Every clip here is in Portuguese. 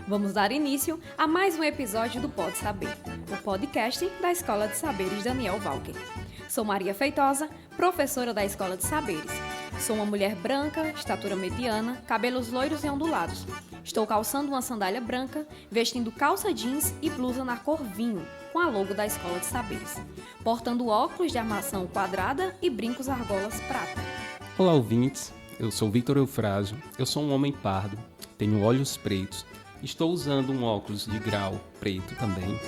Vamos dar início a mais um episódio do Pode Saber, o podcast da Escola de Saberes Daniel Walker. Sou Maria Feitosa, professora da Escola de Saberes. Sou uma mulher branca, estatura mediana, cabelos loiros e ondulados. Estou calçando uma sandália branca, vestindo calça jeans e blusa na cor vinho, com a logo da Escola de Saberes. Portando óculos de armação quadrada e brincos argolas prata. Olá, ouvintes. Eu sou Victor Eufrásio. Eu sou um homem pardo, tenho olhos pretos. Estou usando um óculos de grau preto também.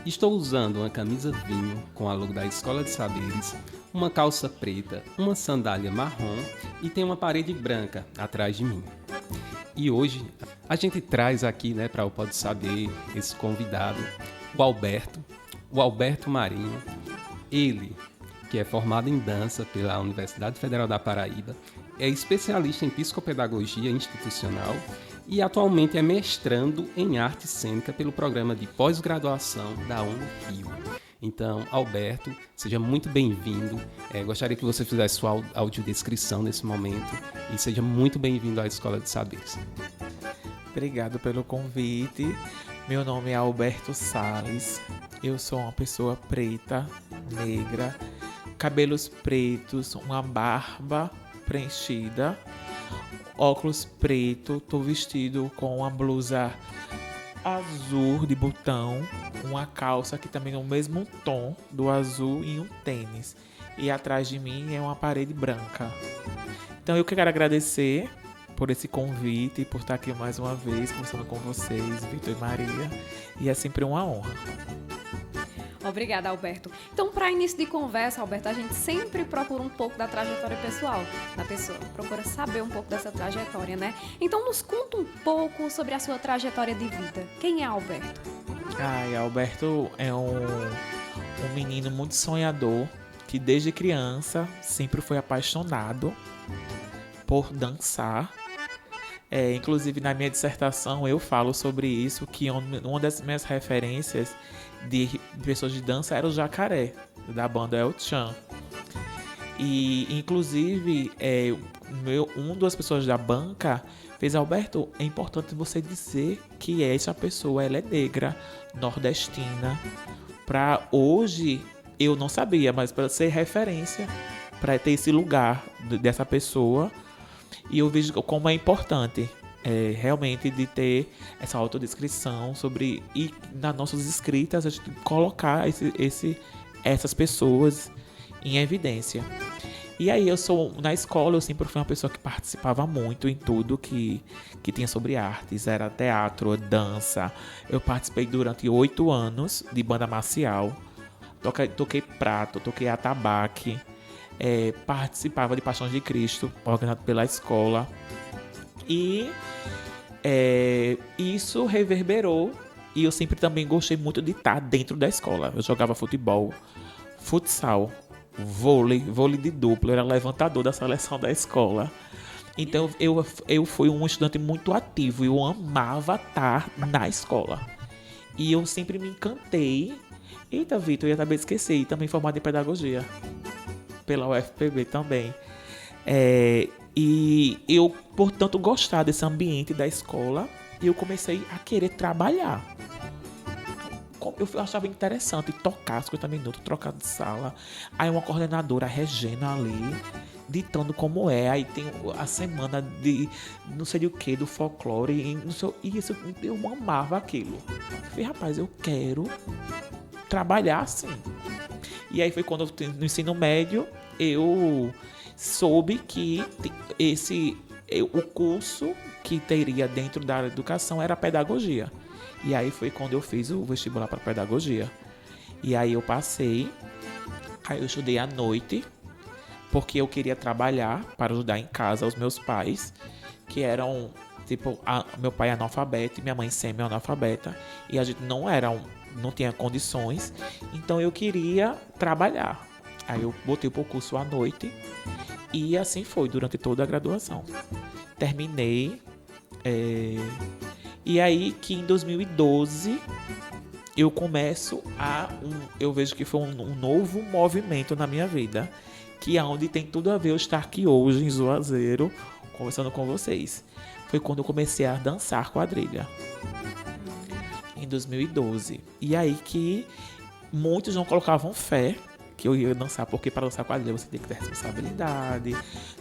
Estou usando uma camisa vinho com a logo da Escola de Saberes, uma calça preta, uma sandália marrom e tem uma parede branca atrás de mim. E hoje a gente traz aqui, para o Pode Saber, esse convidado, o Alberto Marinho. Ele, que é formado em dança pela Universidade Federal da Paraíba, é especialista em psicopedagogia institucional e atualmente é mestrando em arte cênica pelo programa de pós-graduação da UniRio. Então, Alberto, seja muito bem-vindo. Gostaria que você fizesse sua audiodescrição nesse momento e seja muito bem-vindo à Escola de Saberes. Obrigado pelo convite. Meu nome é Alberto Salles. Eu sou uma pessoa preta, negra, cabelos pretos, uma barba preenchida, óculos preto, tô vestido com uma blusa azul de botão, uma calça que também é o mesmo tom do azul e um tênis. E atrás de mim é uma parede branca. Então eu quero agradecer por esse convite e por estar aqui mais uma vez conversando com vocês, Vitor e Maria. E é sempre uma honra. Obrigada, Alberto. Então, para início de conversa, Alberto, a gente sempre procura um pouco da trajetória pessoal da pessoa. Procura saber um pouco dessa trajetória, né? Então, nos conta um pouco sobre a sua trajetória de vida. Quem é Alberto? Alberto é um menino muito sonhador, que desde criança sempre foi apaixonado por dançar. Inclusive, na minha dissertação, eu falo sobre isso, que uma das minhas referências de pessoas de dança era o Jacaré, da banda El Chan. E, inclusive, uma das pessoas da banca fez: Alberto, é importante você dizer que essa pessoa ela é negra, nordestina. Para hoje, eu não sabia, mas para ser referência, para ter esse lugar dessa pessoa. E eu vejo como é importante realmente de ter essa autodescrição sobre, e nas nossas escritas a gente colocar essas pessoas em evidência. E aí na escola eu sempre fui uma pessoa que participava muito em tudo que tinha sobre artes, era teatro, dança. Eu participei durante 8 anos de banda marcial, toquei prato, toquei atabaque. Participava de Paixões de Cristo, organizado pela escola. E isso reverberou. E eu sempre também gostei muito de estar dentro da escola. Eu jogava futebol, futsal, vôlei de duplo. Eu era levantador da seleção da escola. Então eu fui um estudante muito ativo. Eu amava estar na escola. E eu sempre me encantei. Eita, Vitor, eu ia também esquecer. E também formado em pedagogia pela UFPB também. E eu, portanto, gostava desse ambiente da escola, e eu comecei a querer trabalhar. Eu achava interessante tocar as 50 minutos, trocar de sala. Aí uma coordenadora, a Regina, ali, ditando como é. Aí tem a semana de não sei o que, do folclore. E isso, eu amava aquilo. Eu falei, rapaz, eu quero trabalhar assim. E aí foi quando no ensino médio eu soube que o curso que teria dentro da educação era pedagogia. E aí foi quando eu fiz o vestibular para pedagogia. E aí eu passei, aí eu estudei à noite, porque eu queria trabalhar para ajudar em casa os meus pais, que eram, meu pai é analfabeto e minha mãe semi-analfabeta, e a gente não tinha condições, então eu queria trabalhar. Aí eu botei pro curso à noite e assim foi durante toda a graduação. Terminei. E aí que em 2012 eu começo eu vejo que foi um novo movimento na minha vida, que é onde tem tudo a ver eu estar aqui hoje em Juazeiro conversando com vocês. foi quando eu comecei a dançar quadrilha. Em 2012. E aí que muitos não colocavam fé que eu ia dançar, porque para dançar quadrilha você tem que ter responsabilidade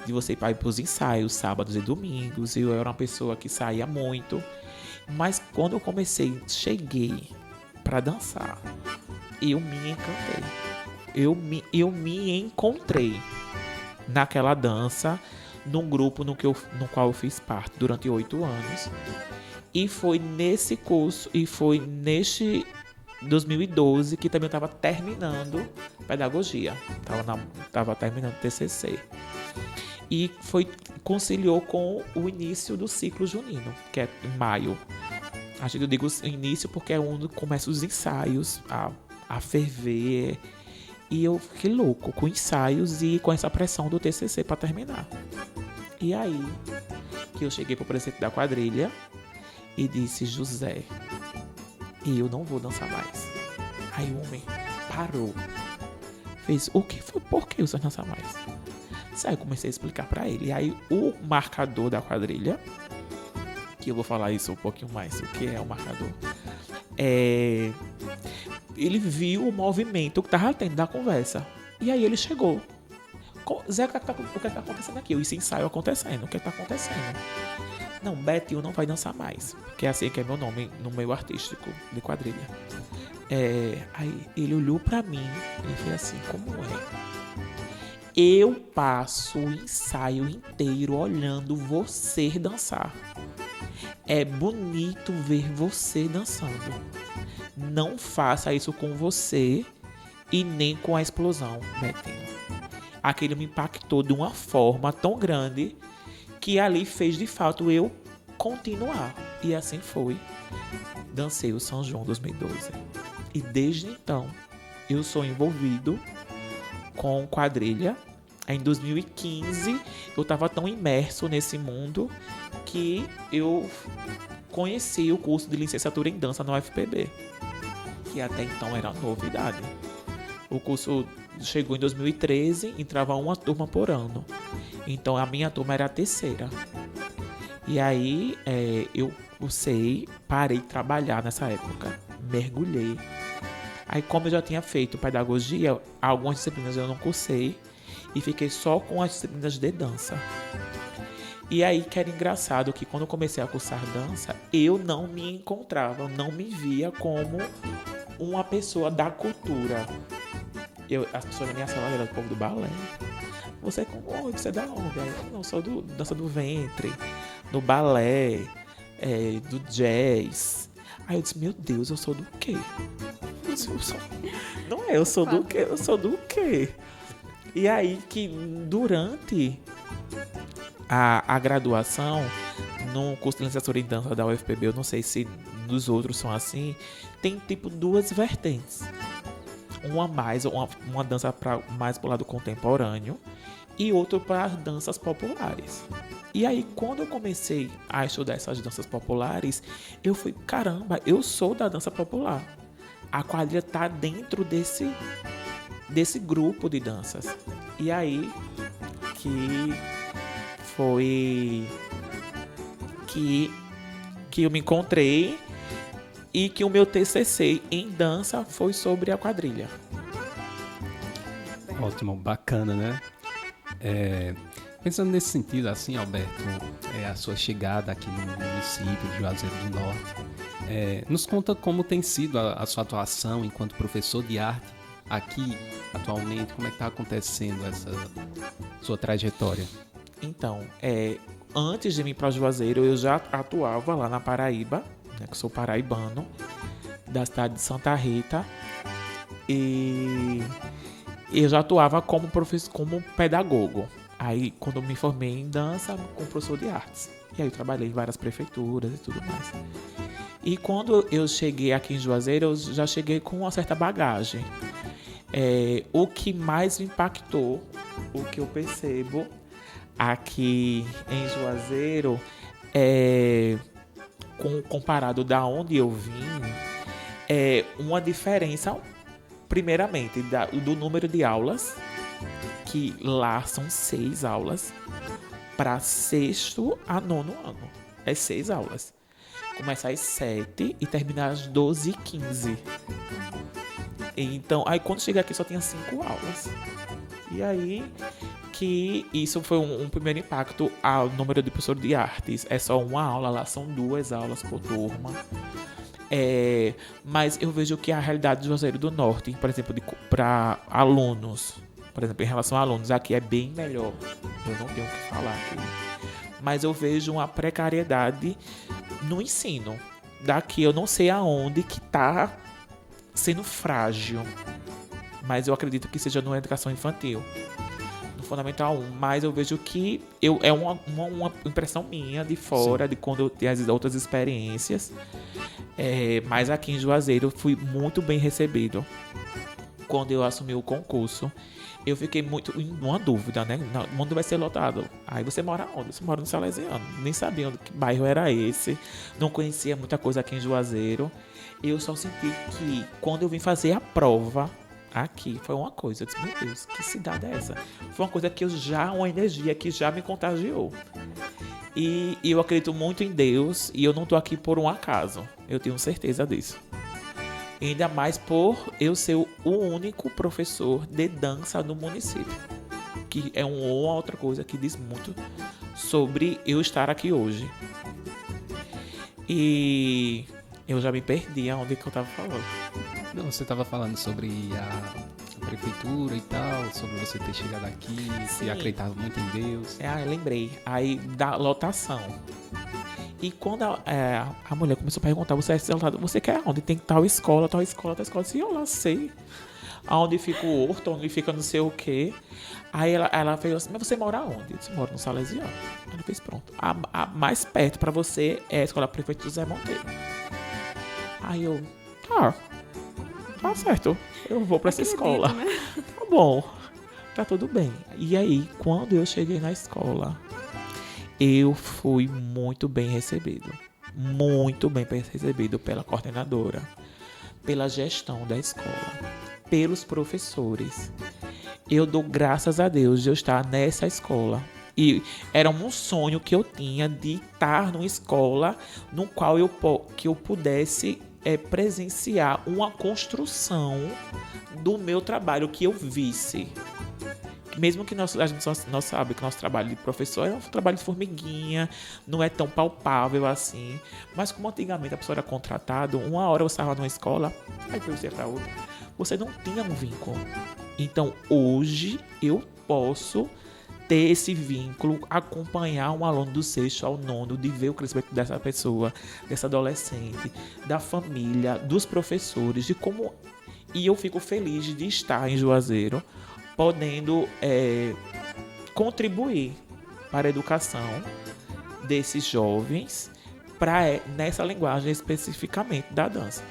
de você ir para os ensaios sábados e domingos. Eu era uma pessoa que saía muito. Mas quando eu cheguei para dançar, eu me encantei. Eu me encontrei naquela dança, num grupo no qual eu fiz parte durante 8 anos. E foi nesse curso, e foi neste 2012 que também eu estava terminando pedagogia. Tava terminando TCC. E conciliou com o início do ciclo junino, que é em maio. Eu digo início porque é onde começam os ensaios a ferver. E eu fiquei louco com ensaios e com essa pressão do TCC para terminar. E aí que eu cheguei pro presidente da quadrilha e disse: José, eu não vou dançar mais. Aí o homem parou. Fez: o que foi? Por que você não dança mais? Aí eu comecei a explicar para ele. E aí o marcador da quadrilha, que eu vou falar isso um pouquinho mais, o que é o marcador, ele viu o movimento que tava tendo da conversa. E aí ele chegou: Zé, o que tá acontecendo aqui? Esse ensaio acontecendo, o que tá acontecendo? Não, Betinho não vai dançar mais, que é assim que é meu nome no meio artístico de quadrilha. Aí ele olhou pra mim e fez assim: como é? Eu passo o ensaio inteiro olhando você dançar. É bonito ver você dançando. Não faça isso com você e nem com a explosão, Betinho. Aquilo me impactou de uma forma tão grande que ali fez de fato eu continuar. E assim foi. Dancei o São João 2012. E desde então eu sou envolvido com quadrilha. Em 2015 eu estava tão imerso nesse mundo que eu conheci o curso de licenciatura em dança na UFPB, que até então era novidade. O curso chegou em 2013, entrava uma turma por ano. Então a minha turma era a terceira. E aí eu parei de trabalhar nessa época, mergulhei. Aí como eu já tinha feito pedagogia, algumas disciplinas eu não cursei e fiquei só com as disciplinas de dança. E aí que era engraçado que quando eu comecei a cursar dança, eu não me encontrava, eu não me via como uma pessoa da cultura. As pessoas na minha sala eram do povo do balé. Você é como? Você é da onde? Eu não, sou do dança do ventre, do balé, do jazz. Aí eu disse: meu Deus, eu sou do quê? Eu sou do quê? Eu sou do quê? E aí que durante a graduação, no curso de licenciatura em dança da UFPB, eu não sei se nos outros são assim, tem tipo 2 vertentes. Uma dança mais pro lado contemporâneo e outra para as danças populares. E aí, quando eu comecei a estudar essas danças populares, eu fui: caramba, eu sou da dança popular. A quadrilha tá dentro desse grupo de danças. E aí que foi que eu me encontrei e que o meu TCC em dança foi sobre a quadrilha. Ótimo, bacana, né? Pensando nesse sentido, assim, Alberto, a sua chegada aqui no município de Juazeiro do Norte, nos conta como tem sido a sua atuação enquanto professor de arte aqui, atualmente, como é que está acontecendo essa sua trajetória? Então, antes de vir para Juazeiro, eu já atuava lá na Paraíba, né, que eu sou paraibano, da cidade de Santa Rita, e eu já atuava como pedagogo. Aí, quando eu me formei em dança, como professor de artes. E aí eu trabalhei em várias prefeituras e tudo mais. E quando eu cheguei aqui em Juazeiro, eu já cheguei com uma certa bagagem. O que mais me impactou, o que eu percebo aqui em Juazeiro, comparado da onde eu vim, é uma diferença, primeiramente, do número de aulas, que lá são 6 aulas, para 6º a 9º ano. é 6 aulas. Começa às 7 e termina às 12h15. Então, aí quando cheguei aqui só tinha 5 aulas. E aí que isso foi um primeiro impacto ao número de professor de artes. É só uma aula, lá são 2 aulas por turma. Mas eu vejo que a realidade do Juazeiro do Norte, por exemplo, para alunos, por exemplo, em relação a alunos, aqui é bem melhor. Eu não tenho o que falar aqui. Mas eu vejo uma precariedade no ensino. Daqui eu não sei aonde que está sendo frágil. Mas eu acredito que seja na educação infantil. No Fundamental 1. Mas eu vejo que é uma impressão minha de fora, de quando eu tenho as outras experiências. Mas aqui em Juazeiro eu fui muito bem recebido. Quando eu assumi o concurso, eu fiquei muito em uma dúvida, né? O mundo vai ser lotado. Aí você mora onde? Você mora no Salesiano. Nem sabia que bairro era esse. Não conhecia muita coisa aqui em Juazeiro. Eu só senti que quando eu vim fazer a prova aqui, foi uma coisa. Eu disse, meu Deus, que cidade é essa? Foi uma coisa que uma energia que já me contagiou. E eu acredito muito em Deus e eu não tô aqui por um acaso. Eu tenho certeza disso. Ainda mais por eu ser o único professor de dança no município. Que é uma outra coisa que diz muito sobre eu estar aqui hoje. E eu já me perdi aonde que eu tava falando. Não, você estava falando sobre a prefeitura e tal, sobre você ter chegado aqui, se acreditava muito em Deus. Eu lembrei. Aí, da lotação. E quando a mulher começou a perguntar, você quer onde? Tem tal escola, tal escola, tal escola. Eu disse, eu lá sei. Aonde fica o horto, onde fica não sei o quê. Aí ela fez assim, mas você mora onde? Eu disse, moro no Salesiano. Ela fez, pronto. A mais perto pra você é a escola Prefeito José Monteiro. Aí eu, tá certo. Eu vou pra essa escola. Né? Tá bom. Tá tudo bem. E aí, quando eu cheguei na escola, eu fui muito bem recebido. Muito bem recebido pela coordenadora, pela gestão da escola, pelos professores. Eu dou graças a Deus de eu estar nessa escola. E era um sonho que eu tinha de estar numa escola no qual que eu pudesse presenciar uma construção do meu trabalho, que eu visse. Mesmo que a gente não sabe que nosso trabalho de professor é um trabalho de formiguinha, não é tão palpável assim. Mas como antigamente a pessoa era contratada, uma hora você estava numa escola, aí depois você ia para outra, você não tinha um vínculo. Então hoje eu posso ter esse vínculo, acompanhar um aluno do 6º ao 9º, de ver o crescimento dessa pessoa, dessa adolescente, da família, dos professores, de como... E eu fico feliz de estar em Juazeiro, podendo contribuir para a educação desses jovens nessa linguagem especificamente da dança.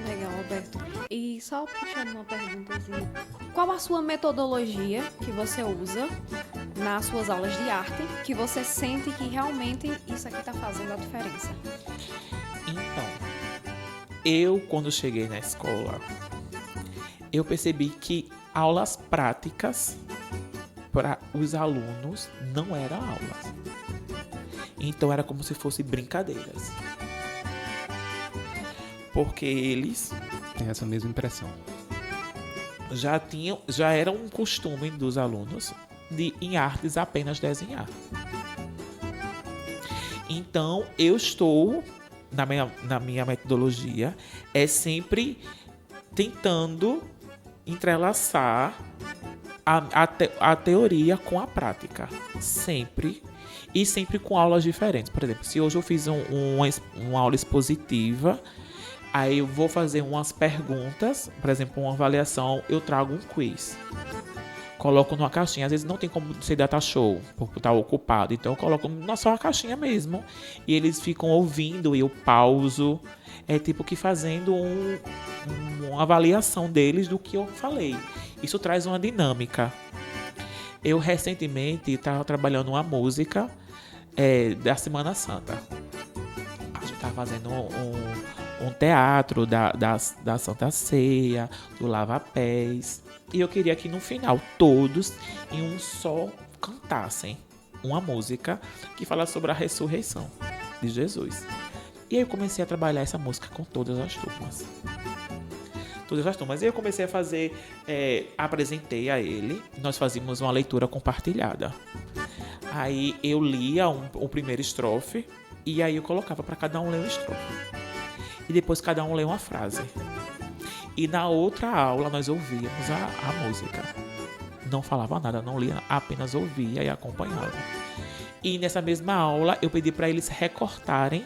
Legal, Alberto. E só puxando uma perguntazinha, qual a sua metodologia que você usa nas suas aulas de arte, que você sente que realmente isso aqui está fazendo a diferença? Então, eu quando cheguei na escola, eu percebi que aulas práticas para os alunos não eram aulas. Então era como se fossem brincadeiras. Porque eles Tem essa mesma impressão. já era um costume dos alunos de em artes apenas desenhar. Então eu estou na minha metodologia sempre tentando entrelaçar a teoria com a prática, sempre, e sempre com aulas diferentes. Por exemplo, se hoje eu fiz uma aula expositiva, aí eu vou fazer umas perguntas, por exemplo, uma avaliação, eu trago um quiz, coloco numa caixinha. Às vezes não tem como ser data show, por estar ocupado, então eu coloco só a caixinha mesmo, e eles ficam ouvindo e eu pauso, tipo que fazendo uma avaliação deles do que eu falei. Isso traz uma dinâmica. Eu recentemente estava trabalhando uma música da Semana Santa. A gente estava fazendo um teatro da Santa Ceia, do Lava Pés. E eu queria que no final todos em um só cantassem. uma música que fala sobre a ressurreição de Jesus. E aí eu comecei a trabalhar essa música com todas as turmas. E eu comecei a fazer, apresentei a ele, nós fazíamos uma leitura compartilhada. Aí eu lia o primeiro estrofe, e aí eu colocava para cada um ler uma estrofe. E depois cada um lê uma frase. E na outra aula nós ouvíamos a música. Não falava nada, não lia, apenas ouvia e acompanhava. E nessa mesma aula eu pedi para eles recortarem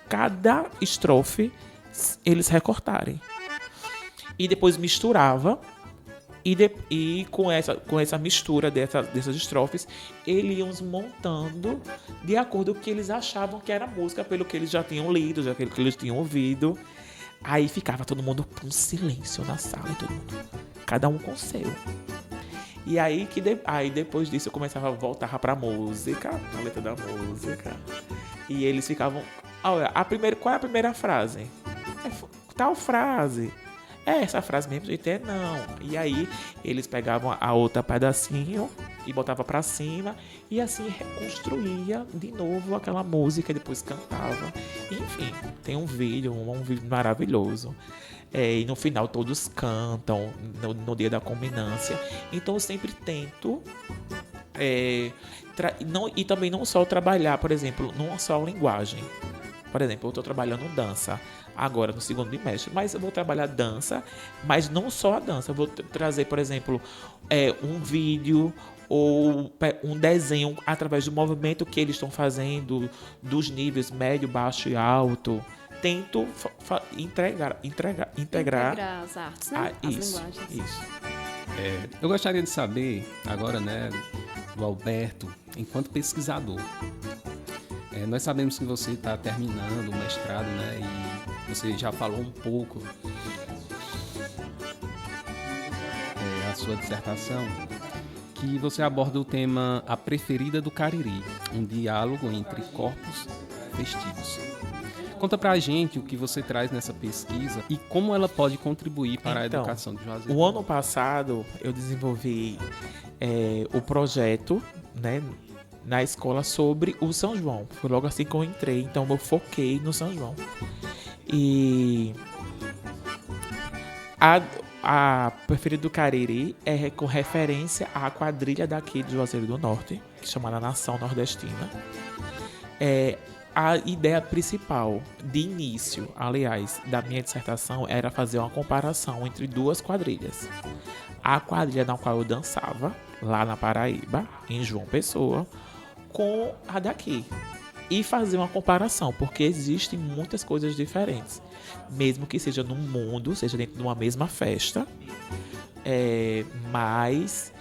cada estrofe, eles recortarem. E depois misturava, e com essa mistura dessas estrofes, eles iam montando de acordo com o que eles achavam que era música, pelo que eles já tinham lido, já pelo que eles tinham ouvido. Aí ficava todo mundo com silêncio na sala, todo mundo, cada um com o seu. E aí, depois disso eu começava a voltar pra música, a letra da música. E eles ficavam, olha, qual é a primeira frase? Tal frase. É essa frase mesmo, gente, não. E aí eles pegavam a outra pedacinho e botavam pra cima e assim reconstruía de novo aquela música e depois cantava. Enfim, tem um vídeo maravilhoso. E no final todos cantam no dia da culminância. Então eu sempre tento e também não só trabalhar, por exemplo, numa só linguagem. Por exemplo, eu estou trabalhando dança agora no segundo bimestre, mas eu vou trabalhar dança, mas não só a dança. Eu vou trazer, por exemplo, um vídeo ou um desenho através do movimento que eles estão fazendo, dos níveis médio, baixo e alto. Tento integrar as artes, né? As linguagens. Isso. Eu gostaria de saber agora, né, do Alberto, enquanto pesquisador. Nós sabemos que você está terminando o mestrado, né? E você já falou um pouco a sua dissertação, que você aborda o tema A Preferida do Cariri, um diálogo entre corpos festivos. Conta pra gente o que você traz nessa pesquisa e como ela pode contribuir para a educação de Juazeiro. O ano passado eu desenvolvi o projeto, né, na escola sobre o São João. Foi logo assim que eu entrei, então eu foquei no São João. E a Preferida do Cariri é com referência à quadrilha daqui de Juazeiro do Norte, que é chamada Nação Nordestina. A ideia principal de início, aliás, da minha dissertação era fazer uma comparação entre duas quadrilhas. A quadrilha na qual eu dançava, lá na Paraíba, em João Pessoa, com a daqui. E fazer uma comparação, porque existem muitas coisas diferentes. Mesmo que seja no mundo, seja dentro de uma mesma festa, mas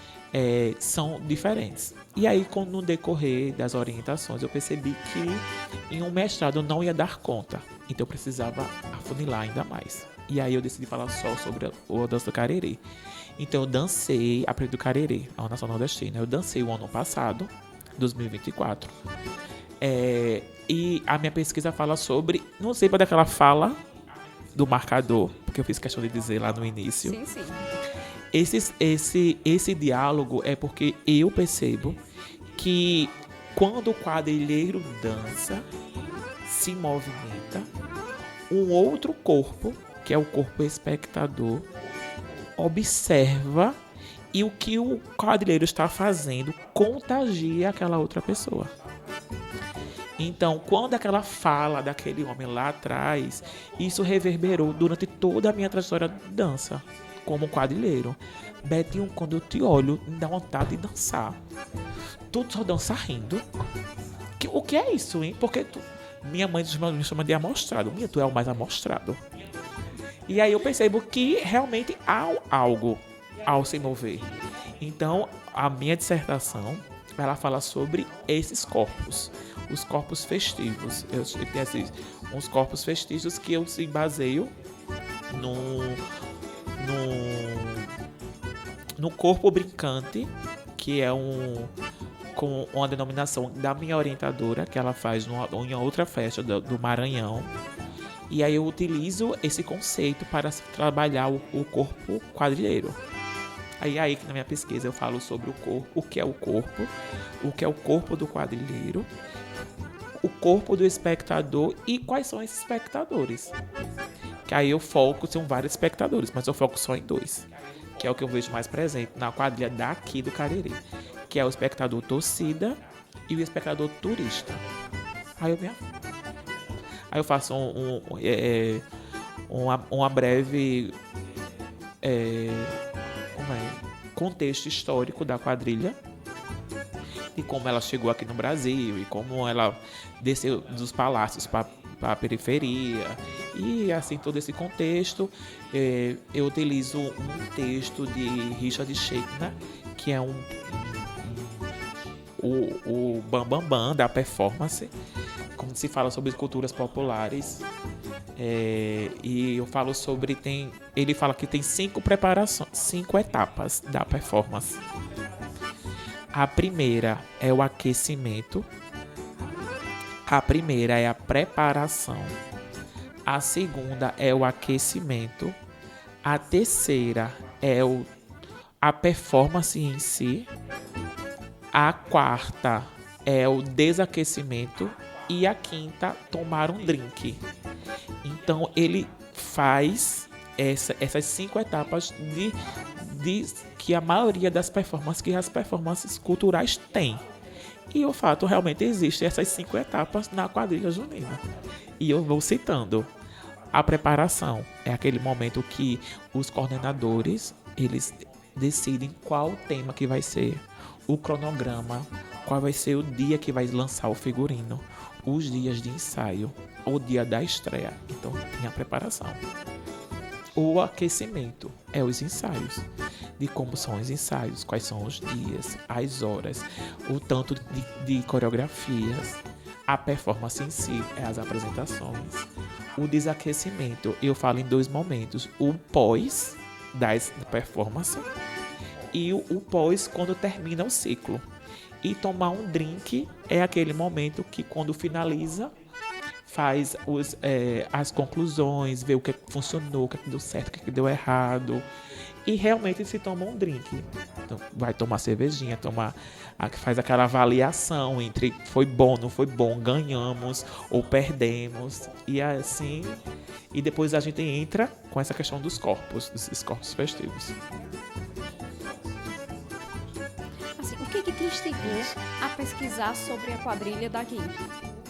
são diferentes. E aí, no decorrer das orientações, eu percebi que em um mestrado eu não ia dar conta. Então eu precisava afunilar ainda mais. E aí eu decidi falar só sobre o dança do Cariri. Então eu dancei a Preferida do Cariri, a Nação Nordestina. Eu dancei o ano passado, 2024. E a minha pesquisa fala sobre, não sei para daquela fala do marcador, porque eu fiz questão de dizer lá no início. Sim, sim. Esse diálogo é porque eu percebo que quando o quadrilheiro dança, se movimenta, um outro corpo, que é o corpo espectador, observa e o que o quadrilheiro está fazendo contagia aquela outra pessoa. Então, quando aquela fala daquele homem lá atrás, isso reverberou durante toda a minha trajetória de dança, como quadrilheiro. Betinho, quando eu te olho, me dá vontade de dançar. Tu só dança rindo. O que é isso, hein? Porque minha mãe me chama de amostrado. Tu é o mais amostrado. E aí eu percebo que realmente há algo ao se mover. Então, a minha dissertação, ela fala sobre esses corpos. Os corpos festivos. Eu tenho uns corpos festivos que eu se baseio no corpo brincante, que é com uma denominação da minha orientadora, que ela faz em outra festa do Maranhão. E aí eu utilizo esse conceito para trabalhar o corpo quadrilheiro. Aí que na minha pesquisa eu falo sobre o corpo, o que é o corpo do quadrilheiro, o corpo do espectador e quais são esses espectadores. Que aí eu foco, são vários espectadores, mas eu foco só em 2, que é o que eu vejo mais presente na quadrilha daqui do Cariri, que é o espectador torcida e o espectador turista. Aí eu faço uma breve contexto histórico da quadrilha e como ela chegou aqui no Brasil e como ela desceu dos palácios para a periferia e assim todo esse contexto. Eu utilizo um texto de Richard Schechner, que é o bambambam da performance, como se fala sobre culturas populares. E eu falo sobre ele fala que tem 5 etapas da performance. A primeira é o aquecimento. A primeira é a preparação. A segunda é o aquecimento. A terceira é a performance em si. A quarta é o desaquecimento. E a quinta, tomar um drink. Então, ele faz essas 5 etapas que a maioria das performances, que as performances culturais têm. E o fato, realmente existem essas 5 etapas na quadrilha junina. E eu vou citando. A preparação é aquele momento que os coordenadores, eles decidem qual tema que vai ser, o cronograma, qual vai ser o dia que vai lançar o figurino, os dias de ensaio, o dia da estreia. Então tem a preparação. O aquecimento é os ensaios, de como são os ensaios, quais são os dias, as horas, o tanto de coreografias. A performance em si é as apresentações. O desaquecimento, eu falo em 2 momentos, o pós da performance e o pós quando termina o ciclo. E tomar um drink é aquele momento que quando finaliza, faz as conclusões, vê o que funcionou, o que deu certo, o que deu errado. E realmente se toma um drink. Então, vai tomar cervejinha, faz aquela avaliação entre foi bom, não foi bom, ganhamos ou perdemos. E assim, e depois a gente entra com essa questão dos corpos, desses corpos festivos. Assim, o que te instigou a pesquisar sobre a quadrilha daqui?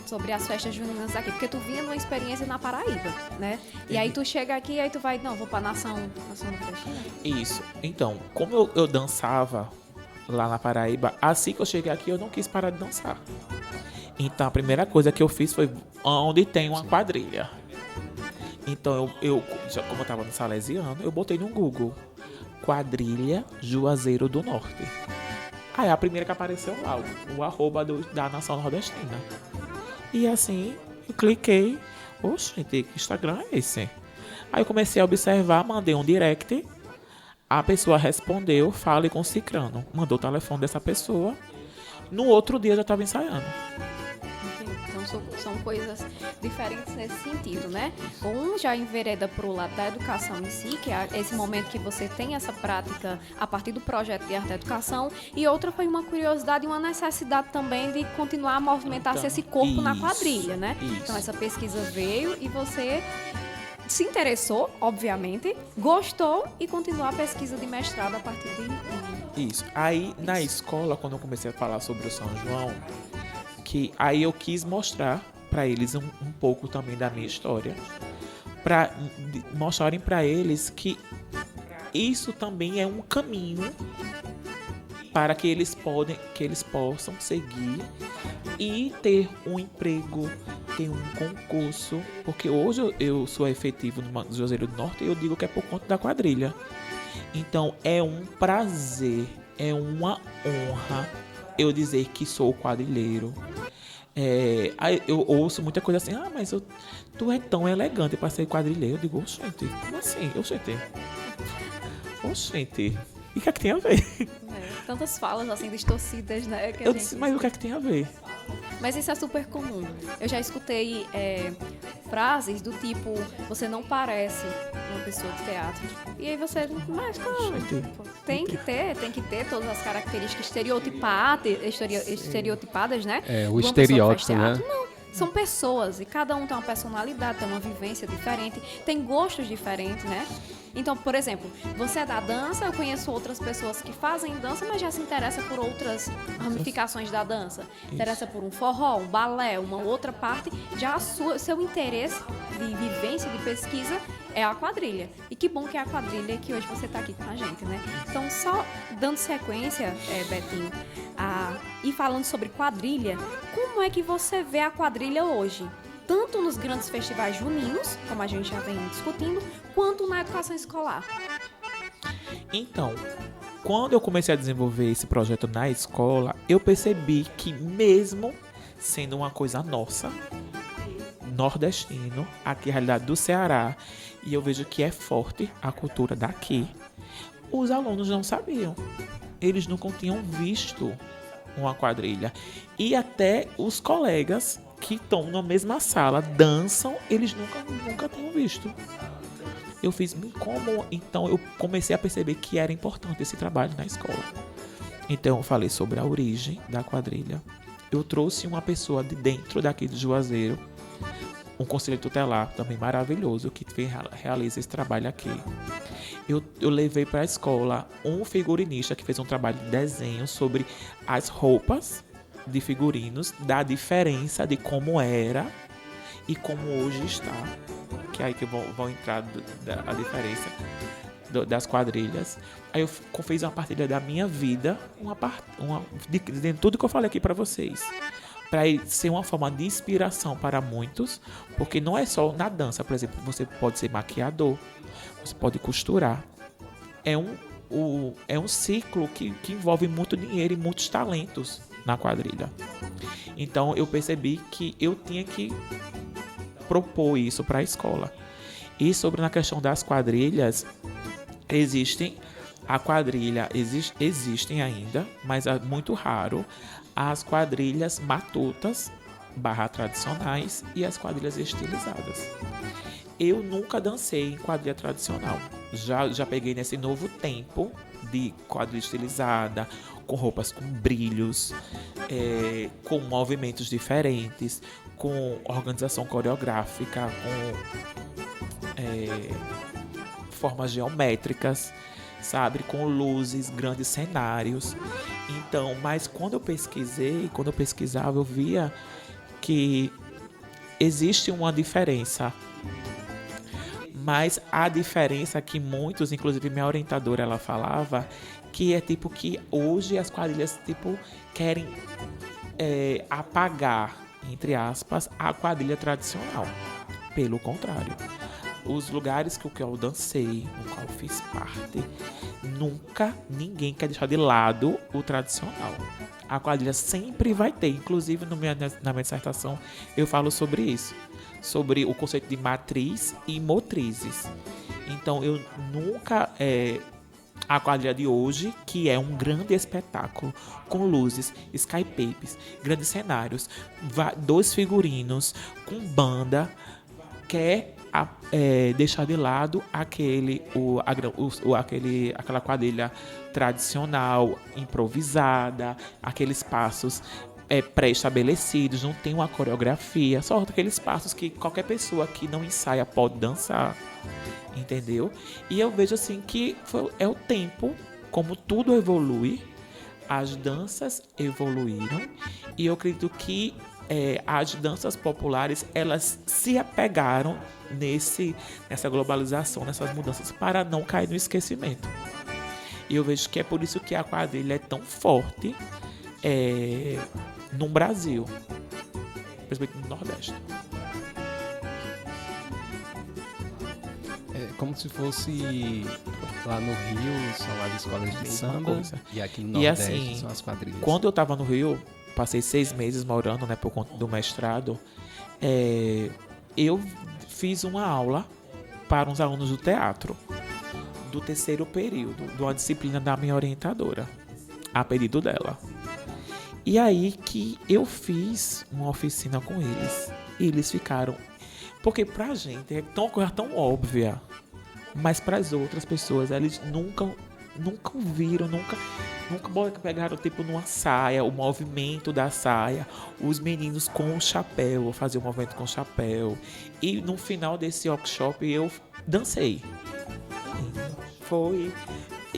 Sobre as festas juninas daqui, porque tu vinha numa experiência na Paraíba, né? E aí tu chega aqui e aí tu vai, não, vou pra nação nordestina. Isso. Então, como eu dançava lá na Paraíba, assim que eu cheguei aqui eu não quis parar de dançar. Então a primeira coisa que eu fiz foi onde tem uma quadrilha. Então como eu tava no Salesiano, eu botei no Google quadrilha Juazeiro do Norte. Aí a primeira que apareceu lá, o arroba da nação nordestina. E assim, eu cliquei. Oxe, que Instagram é esse? Aí eu comecei a observar, mandei um direct. A pessoa respondeu, fale com o cicrano. Mandou o telefone dessa pessoa. No outro dia eu já estava ensaiando. Então são coisas diferentes nesse sentido, né? Um já envereda pro lado da educação em si, que é esse momento que você tem essa prática a partir do projeto de arte da educação, e outra foi uma curiosidade e uma necessidade também de continuar a movimentar-se esse corpo na quadrilha, né? Isso. Então essa pesquisa veio e você se interessou, obviamente, gostou e continuou a pesquisa de mestrado a partir de... Isso. Aí na escola, quando eu comecei a falar sobre o São João, que aí eu quis mostrar para eles um pouco também da minha história, para mostrarem para eles que isso também é um caminho para que eles possam seguir e ter um emprego, ter um concurso, porque hoje eu sou efetivo no Juazeiro do Norte e eu digo que é por conta da quadrilha. Então é um prazer, é uma honra eu dizer que sou quadrilheiro. Eu ouço muita coisa assim, mas tu é tão elegante para ser quadrilheiro. Eu digo, oxente, como assim? Oxente, e o que é que tem a ver? Tantas falas assim distorcidas, né? Eu disse, mas o que é que tem a ver? Mas isso é super comum. Eu já escutei frases do tipo, você não parece uma pessoa de teatro. E aí você, mas como? Tem que ter todas as características estereotipadas, né? É, o de uma pessoa que faz estereótipo, né? teatro. Não, são pessoas e cada um tem uma personalidade, tem uma vivência diferente, tem gostos diferentes, né? Então, por exemplo, você é da dança, eu conheço outras pessoas que fazem dança, mas já se interessa por outras ramificações da dança. Interessa por um forró, um balé, uma outra parte. Já seu interesse de vivência, de pesquisa é a quadrilha. E que bom que é a quadrilha que hoje você está aqui com a gente, né? Então, só dando sequência, Betinho, e falando sobre quadrilha, como é que você vê a quadrilha hoje? Tanto nos grandes festivais juninos, como a gente já vem discutindo, quanto na educação escolar. Então, quando eu comecei a desenvolver esse projeto na escola, eu percebi que mesmo sendo uma coisa nossa, nordestino, aqui a realidade do Ceará, e eu vejo que é forte a cultura daqui, os alunos não sabiam. Eles nunca tinham visto uma quadrilha. E até os colegas que estão na mesma sala, dançam, eles nunca tinham visto. Eu fiz como, então eu comecei a perceber que era importante esse trabalho na escola. Então eu falei sobre a origem da quadrilha. Eu trouxe uma pessoa de dentro daqui de Juazeiro, um conselheiro tutelar também maravilhoso, que realiza esse trabalho aqui. Eu levei para a escola um figurinista que fez um trabalho de desenho sobre as roupas de figurinos, da diferença de como era e como hoje está, que é aí que vão entrar a diferença das quadrilhas. Aí eu fiz uma partilha da minha vida, de tudo que eu falei aqui para vocês, para ser uma forma de inspiração para muitos, porque não é só na dança, por exemplo, você pode ser maquiador, você pode costurar. É um ciclo que envolve muito dinheiro e muitos talentos na quadrilha. Então eu percebi que eu tinha que propor isso para a escola. E sobre na questão das quadrilhas, existem ainda, mas é muito raro, as quadrilhas matutas / tradicionais e as quadrilhas estilizadas. Eu nunca dancei em quadrilha tradicional. Já peguei nesse novo tempo de quadrilha estilizada, com roupas com brilhos, com movimentos diferentes, com organização coreográfica, com formas geométricas, sabe? Com luzes, grandes cenários. Então, mas quando eu pesquisava, eu via que existe uma diferença. Mas a diferença que muitos, inclusive minha orientadora, ela falava que é tipo que hoje as quadrilhas tipo querem apagar, entre aspas, a quadrilha tradicional. Pelo contrário, os lugares que eu dancei, no qual eu fiz parte, nunca ninguém quer deixar de lado o tradicional. A quadrilha sempre vai ter, inclusive na minha dissertação eu falo sobre isso, sobre o conceito de matriz e motrizes. Então eu nunca a quadrilha de hoje, que é um grande espetáculo, com luzes, skypapes, grandes cenários, 2 figurinos, com banda, quer deixar de lado aquela quadrilha tradicional, improvisada, aqueles passos pré-estabelecidos, não tem uma coreografia, só aqueles passos que qualquer pessoa que não ensaia pode dançar, entendeu? E eu vejo assim que é o tempo, como tudo evolui, as danças evoluíram, e eu acredito que as danças populares, elas se apegaram nessa globalização, nessas mudanças, para não cair no esquecimento. E eu vejo que é por isso que a quadrilha é tão forte no Brasil, principalmente no Nordeste. É como se fosse lá no Rio, são as escolas de samba, e aqui no Nordeste assim, são as quadrilhas. Quando eu estava no Rio, passei 6 meses morando, né, por conta do mestrado, eu fiz uma aula para uns alunos do teatro, do 3º período, de uma disciplina da minha orientadora, a pedido dela. E aí que eu fiz uma oficina com eles, e eles ficaram... Porque pra gente é uma coisa tão óbvia Mas para as outras pessoas, eles nunca viram, nunca pegaram tipo numa saia, o movimento da saia, os meninos com o chapéu, fazer o movimento com o chapéu. E no final desse workshop eu dancei. Foi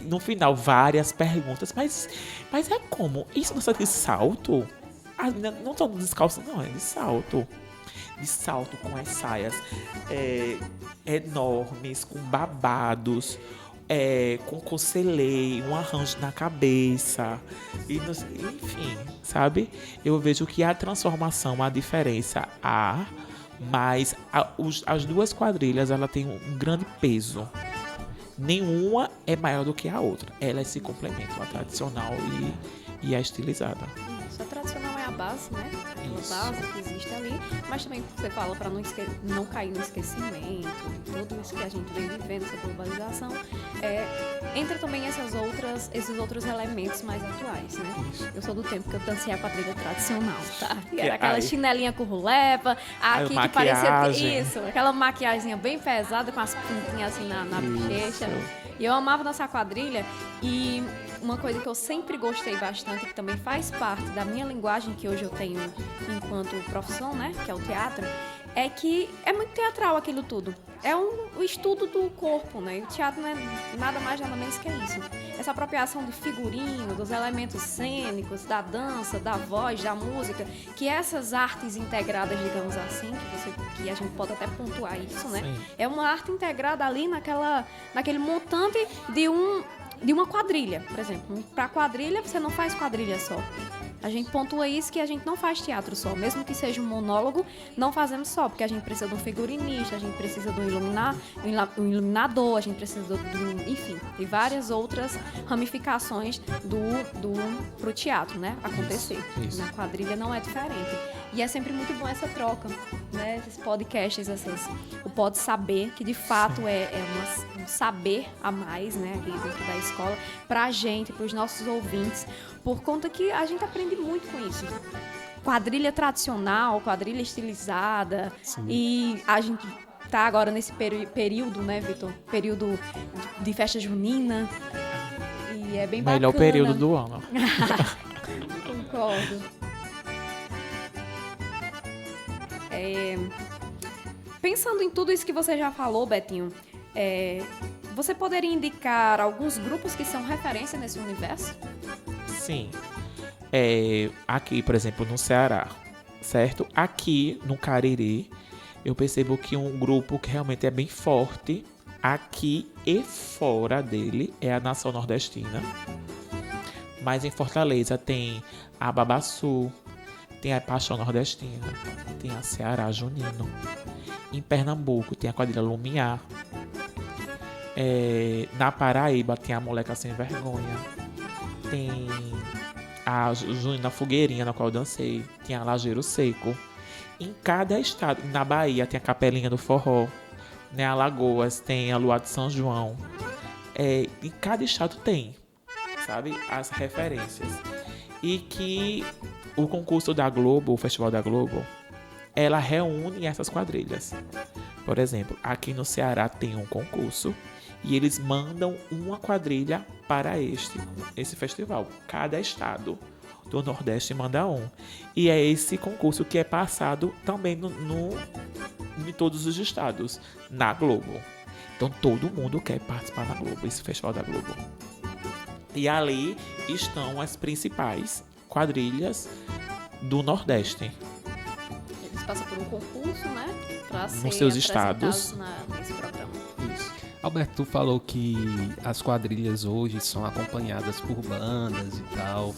no final várias perguntas, mas é como? Isso não é de salto? As meninas não estão descalças, não, é de salto. De salto com as saias enormes, com babados, com cocelê, um arranjo na cabeça, enfim, sabe? Eu vejo que a transformação, a diferença mas as duas quadrilhas, ela tem um grande peso. Nenhuma é maior do que a outra. Elas se complementam, a tradicional e a estilizada. Isso, a tradicional é a base, né? Aquela base que existe ali, mas também você fala para não cair no esquecimento, tudo isso que a gente vem vivendo, essa globalização, entra também esses outros elementos mais atuais, né? Isso. Eu sou do tempo que eu dancei a quadrilha tradicional, tá? E era aquela chinelinha com rulepa, aqui que parecia isso, aquela maquiagem bem pesada com as pontinhas assim na bochecha. E eu amava dançar quadrilha e uma coisa que eu sempre gostei bastante, que também faz parte da minha linguagem que hoje eu tenho enquanto profissão, né, que é o teatro, é que é muito teatral aquilo tudo. É o estudo do corpo, né? E o teatro não é nada mais, nada menos que isso. Essa apropriação de figurino, dos elementos cênicos, da dança, da voz, da música, que essas artes integradas, digamos assim, que a gente pode até pontuar isso, né? Sim. É uma arte integrada ali naquele montante de uma quadrilha, por exemplo. Para quadrilha, você não faz quadrilha só. A gente pontua isso, que a gente não faz teatro só. Mesmo que seja um monólogo, não fazemos só, porque a gente precisa de um figurinista, a gente precisa de um iluminador, a gente precisa enfim, de várias outras ramificações pro teatro, né, acontecer. Isso. Na quadrilha não é diferente. E é sempre muito bom essa troca, né, esses podcasts, o Pode Saber, que de fato um saber a mais, né, aqui dentro da escola, pra gente, pros nossos ouvintes, por conta que a gente aprende muito com isso. Quadrilha tradicional, quadrilha estilizada. Sim. E a gente tá agora nesse período, né, Vitor? Período de festa junina. E é bem bacana. Melhor período do ano. Concordo. Pensando em tudo isso que você já falou, Betinho, você poderia indicar alguns grupos que são referência nesse universo? Sim. Aqui, por exemplo, no Ceará, certo? Aqui, no Cariri, eu percebo que um grupo que realmente é bem forte, aqui e fora dele, é a Nação Nordestina. Mas em Fortaleza tem a Babaçu, tem a Paixão Nordestina, tem a Ceará Junino. Em Pernambuco tem a quadrilha Lumiar. Na Paraíba tem a Moleca Sem Vergonha. Tem a Junina Fogueirinha, na qual eu dancei. Tem a Lajeiro Seco. Em cada estado, na Bahia tem a Capelinha do Forró. Né? Alagoas tem a Luar de São João. Em cada estado tem, sabe, as referências. E que o concurso da Globo, o Festival da Globo, ela reúne essas quadrilhas. Por exemplo, aqui no Ceará tem um concurso e eles mandam uma quadrilha para esse festival. Cada estado do Nordeste manda um. E é esse concurso que é passado também em todos os estados, na Globo. Então todo mundo quer participar da Globo, esse Festival da Globo. E ali estão as principais quadrilhas do Nordeste. Eles passam por um concurso, né? Para ser nos seus estados. Nesse programa. Isso. Alberto, tu falou que as quadrilhas hoje são acompanhadas por bandas e tal.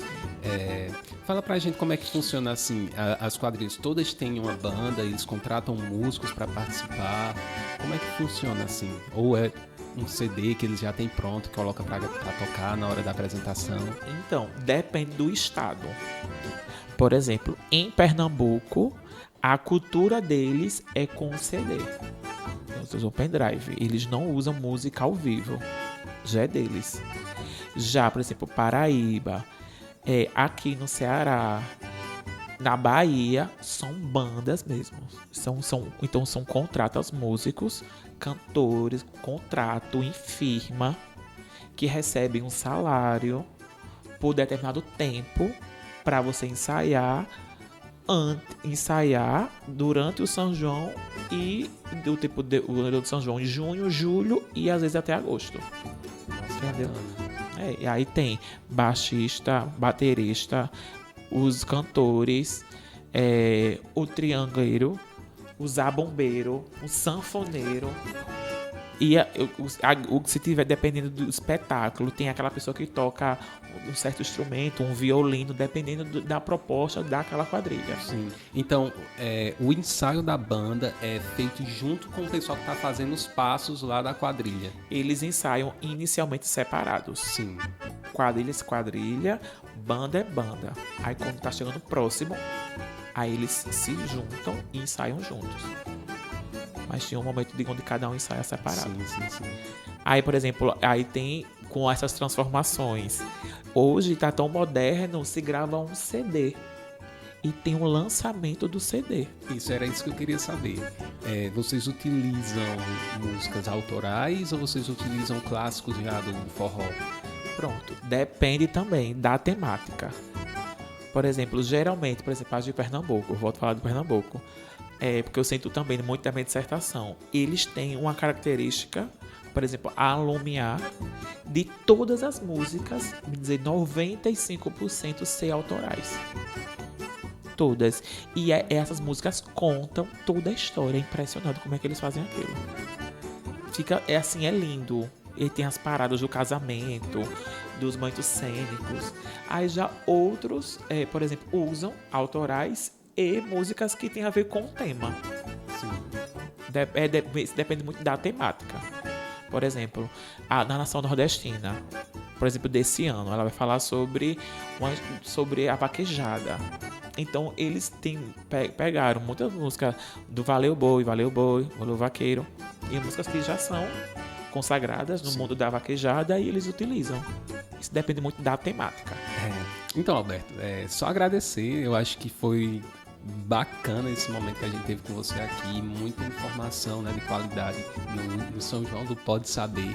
Fala pra gente como é que funciona assim, as quadrilhas todas têm uma banda, eles contratam músicos para participar. Como é que funciona assim? Ou é um CD que eles já têm pronto, que coloca pra tocar na hora da apresentação? Então, depende do estado. Por exemplo, em Pernambuco, a cultura deles é com CD. Eles usam pendrive. Eles não usam música ao vivo. Já é deles. Já, por exemplo, Paraíba, aqui no Ceará, na Bahia, são bandas mesmo. Então, contratam os músicos, cantores com contrato em firma que recebem um salário por determinado tempo para você ensaiar durante o São João e do tipo o São João em junho, julho e às vezes até agosto. Entendeu? E aí tem baixista, baterista, os cantores, o triangueiro, o zabumbeiro, o sanfoneiro. E se tiver, dependendo do espetáculo, tem aquela pessoa que toca um certo instrumento, um violino, dependendo da proposta daquela quadrilha. Sim. Então, o ensaio da banda é feito junto com o pessoal que está fazendo os passos lá da quadrilha. Eles ensaiam inicialmente separados. Sim. Quadrilha, banda é banda. Aí quando tá chegando próximo, aí eles se juntam e ensaiam juntos. Mas tinha um momento onde cada um ensaia separado. Sim. Aí, por exemplo, aí tem com essas transformações. Hoje tá tão moderno, se grava um CD. E tem um lançamento do CD. Era isso que eu queria saber. Vocês utilizam músicas autorais ou vocês utilizam clássicos já do forró? Pronto. Depende também da temática. Por exemplo, geralmente, as de Pernambuco, eu volto a falar de Pernambuco. Porque eu sinto também muito da minha dissertação. Eles têm uma característica, por exemplo, a alumiar de todas as músicas, me dizer 95% ser autorais. Todas. E essas músicas contam toda a história. É impressionante como é que eles fazem aquilo. É lindo. E tem as paradas do casamento, dos momentos cênicos. Aí já outros, por exemplo, usam autorais e músicas que tem a ver com o tema. Sim. Depende muito da temática. Por exemplo, na Nação Nordestina, por exemplo, desse ano, ela vai falar sobre a vaquejada. Então, eles pegaram muitas músicas do Valeu Boi, Valeu Vaqueiro, e músicas que já são consagradas no mundo da vaquejada e eles utilizam. Isso depende muito da temática. Então, Alberto, só agradecer. Eu acho que foi bacana esse momento que a gente teve com você aqui, muita informação, né, de qualidade no São João do Pode Saber.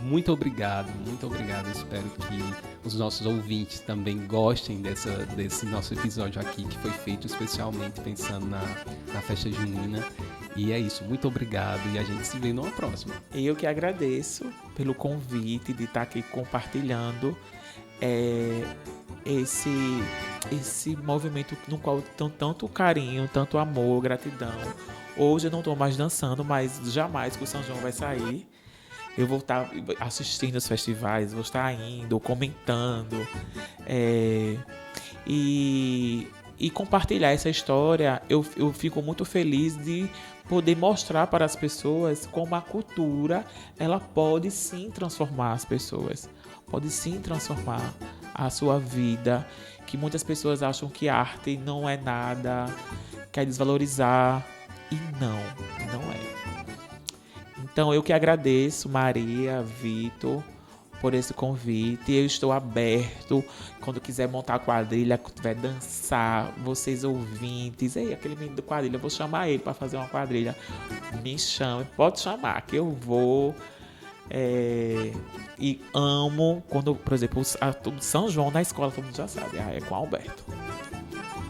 Muito obrigado. Espero que os nossos ouvintes também gostem desse nosso episódio aqui, que foi feito especialmente pensando na festa junina. E é isso, muito obrigado e a gente se vê numa próxima. Eu que agradeço pelo convite de estar aqui compartilhando esse movimento no qual tem tanto carinho, tanto amor, gratidão. Hoje eu não estou mais dançando, mas jamais que o São João vai sair. Eu vou estar assistindo os festivais, vou estar indo, comentando e compartilhar essa história. Eu fico muito feliz de poder mostrar para as pessoas como a cultura ela pode sim transformar as pessoas, pode sim transformar a sua vida, que muitas pessoas acham que arte não é nada, quer desvalorizar, e não é. Então eu que agradeço, Maria, Vitor, por esse convite. Eu estou aberto, quando quiser montar quadrilha, quando tiver dançar, vocês ouvintes, aquele menino do quadrilha, eu vou chamar ele para fazer uma quadrilha, me chame, pode chamar, que eu vou. E amo quando, por exemplo, o São João na escola, todo mundo já sabe, é com Alberto.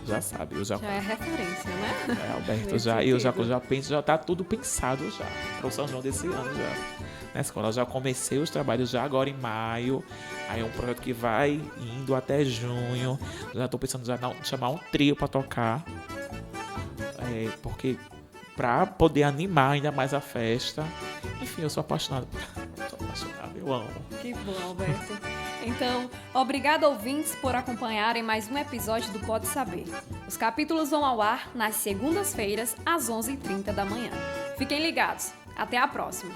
Já sabe, já é referência, né? Alberto, eu já penso, já tá tudo pensado já, para o São João desse ano já. Na escola, eu já comecei os trabalhos já agora em maio, aí é um projeto que vai indo até junho, já tô pensando já em chamar um trio para tocar, porque para poder animar ainda mais a festa. Enfim, eu sou apaixonado, eu amo. Que bom, Alberto. Então, obrigado, ouvintes, por acompanharem mais um episódio do Pode Saber. Os capítulos vão ao ar nas segundas-feiras, às 11h30 da manhã. Fiquem ligados. Até a próxima.